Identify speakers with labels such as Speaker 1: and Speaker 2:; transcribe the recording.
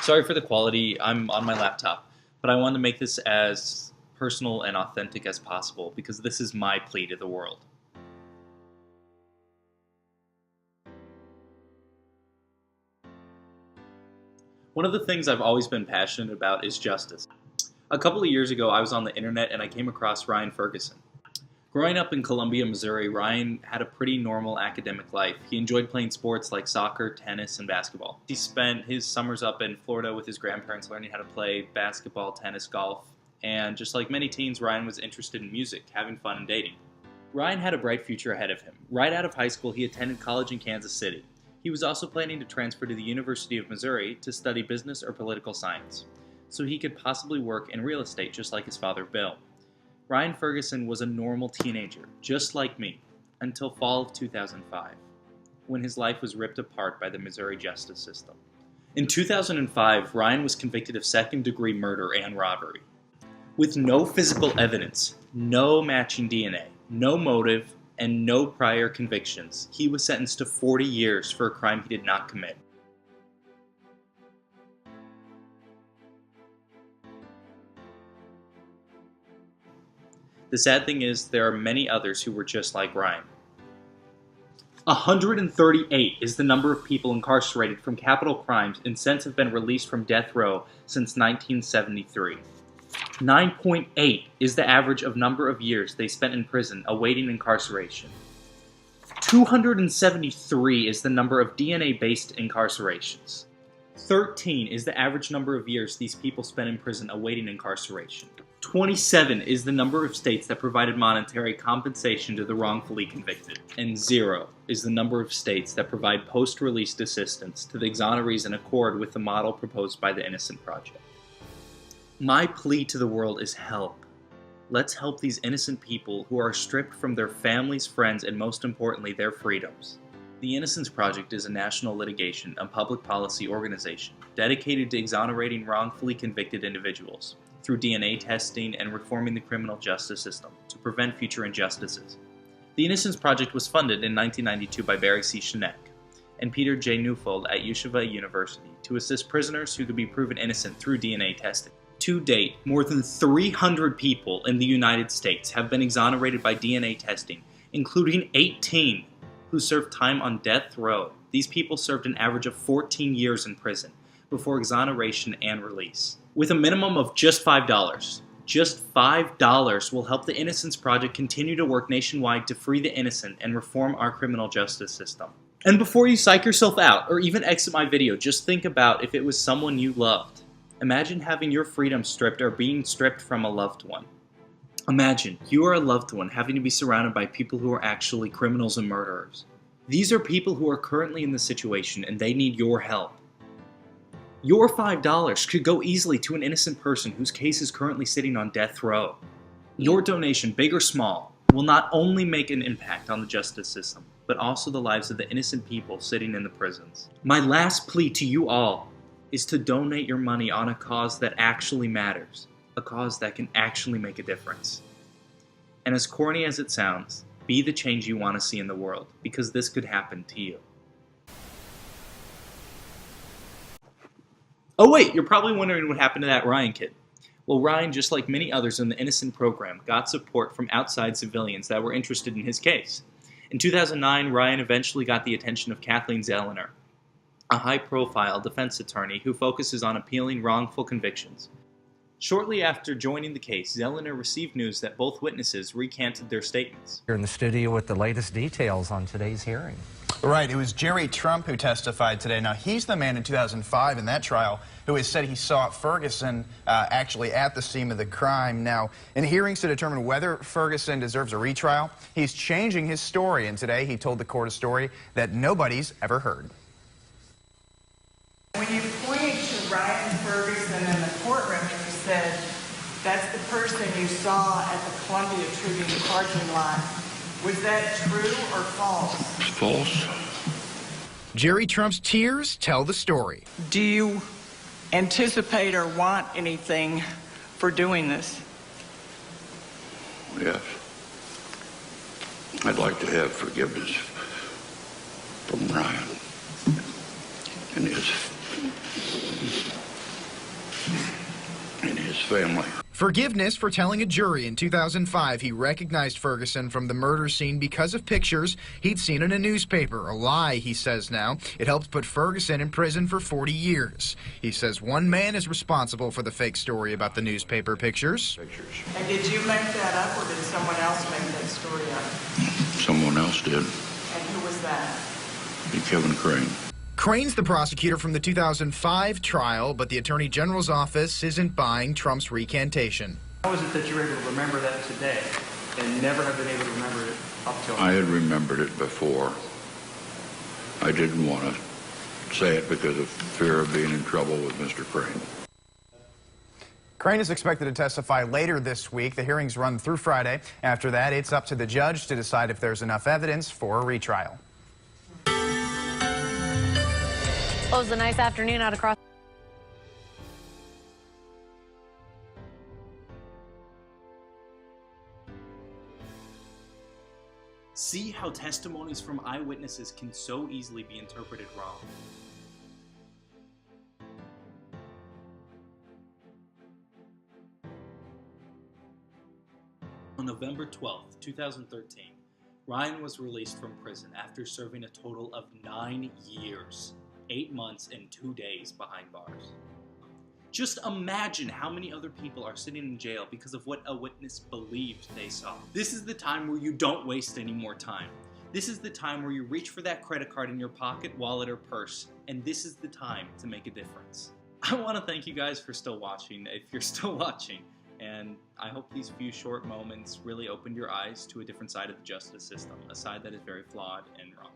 Speaker 1: Sorry for the quality, I'm on my laptop, but I wanted to make this as personal and authentic as possible because this is my plea to the world. One of the things I've always been passionate about is justice. A couple of years ago, I was on the internet and I came across Ryan Ferguson. Growing up in Columbia, Missouri, Ryan had a pretty normal academic life. He enjoyed playing sports like soccer, tennis, and basketball. He spent his summers up in Florida with his grandparents learning how to play basketball, tennis, golf, and just like many teens, Ryan was interested in music, having fun, and dating. Ryan had a bright future ahead of him. Right out of high school, he attended college in Kansas City. He was also planning to transfer to the University of Missouri to study business or political science, so he could possibly work in real estate just like his father, Bill. Ryan Ferguson was a normal teenager, just like me, until fall of 2005, when his life was ripped apart by the Missouri justice system. In 2005, Ryan was convicted of second-degree murder and robbery. With no physical evidence, no matching DNA, no motive, and no prior convictions, he was sentenced to 40 years for a crime he did not commit. The sad thing is, there are many others who were just like Ryan. 138 is the number of people incarcerated from capital crimes and since have been released from death row since 1973. 9.8 is the average of number of years they spent in prison awaiting incarceration. 273 is the number of DNA-based incarcerations. 13 is the average number of years these people spent in prison awaiting incarceration. 27 is the number of states that provided monetary compensation to the wrongfully convicted. And 0 is the number of states that provide post-release assistance to the exonerees in accord with the model proposed by the Innocent Project. My plea to the world is help. Let's help these innocent people who are stripped from their families, friends, and most importantly, their freedoms. The Innocence Project is a national litigation and public policy organization dedicated to exonerating wrongfully convicted individuals through DNA testing and reforming the criminal justice system to prevent future injustices. The Innocence Project was funded in 1992 by Barry C. Shinek and Peter J. Neufeld at Yeshiva University to assist prisoners who could be proven innocent through DNA testing. To date, more than 300 people in the United States have been exonerated by DNA testing, including 18 who served time on death row. These people served an average of 14 years in prison before exoneration and release. With a minimum of just $5. Just $5 will help the Innocence Project continue to work nationwide to free the innocent and reform our criminal justice system. And before you psych yourself out or even exit my video, just think about if it was someone you loved. Imagine having your freedom stripped or being stripped from a loved one. Imagine you are a loved one having to be surrounded by people who are actually criminals and murderers. These are people who are currently in this situation and they need your help. Your $5 could go easily to an innocent person whose case is currently sitting on death row. Your donation, big or small, will not only make an impact on the justice system, but also the lives of the innocent people sitting in the prisons. My last plea to you all is to donate your money on a cause that actually matters, a cause that can actually make a difference. And as corny as it sounds, be the change you want to see in the world, because this could happen to you. Oh wait, you're probably wondering what happened to that Ryan kid. Well, Ryan, just like many others in the Innocent program, got support from outside civilians that were interested in his case. In 2009, Ryan eventually got the attention of Kathleen Zellner, a high-profile defense attorney who focuses on appealing wrongful convictions. Shortly after joining the case, Zellner received news that both witnesses recanted their statements.
Speaker 2: Here in the studio with the latest details on today's hearing.
Speaker 3: Right, it was Jerry Trump who testified today. Now, he's the man in 2005 in that trial who has said he saw Ferguson actually at the scene of the crime. Now, in hearings to determine whether Ferguson deserves a retrial, he's changing his story, and today he told the court a story that nobody's ever heard.
Speaker 4: When you pointed to Ryan Ferguson in the courtroom and you said, that's the person you saw at the Columbia Tribune parking lot, was that true or false?
Speaker 5: It's false.
Speaker 3: Jerry Trump's tears tell the story.
Speaker 4: Do you anticipate or want anything for doing this?
Speaker 5: Yes. I'd like to have forgiveness from Ryan and his family.
Speaker 3: Forgiveness for telling a jury in 2005 he recognized Ferguson from the murder scene because of pictures he'd seen in a newspaper. A lie, he says now. It helped put Ferguson in prison for 40 years. He says one man is responsible for the fake story about the newspaper pictures.
Speaker 4: And did you make that up, or did someone else make that story up?
Speaker 5: Someone else did.
Speaker 4: And who was that?
Speaker 5: Kevin Crane.
Speaker 3: Crane's the prosecutor from the 2005 trial, but the Attorney General's office isn't buying Trump's recantation.
Speaker 6: How is it that you're able to remember that today and never have been able to remember it up till now?
Speaker 5: I had remembered it before. I didn't want to say it because of fear of being in trouble with Mr. Crane.
Speaker 3: Crane is expected to testify later this week. The hearings run through Friday. After that, it's up to the judge to decide if there's enough evidence for a retrial.
Speaker 7: Well, it was a nice afternoon out across.
Speaker 1: See how testimonies from eyewitnesses can so easily be interpreted wrong. On November 12th, 2013, Ryan was released from prison after serving a total of 9 years, 8 months and 2 days behind bars. Just imagine how many other people are sitting in jail because of what a witness believed they saw. This is the time where you don't waste any more time. This is the time where you reach for that credit card in your pocket, wallet, or purse, and this is the time to make a difference. I want to thank you guys for still watching, if you're still watching, and I hope these few short moments really opened your eyes to a different side of the justice system, a side that is very flawed and wrong.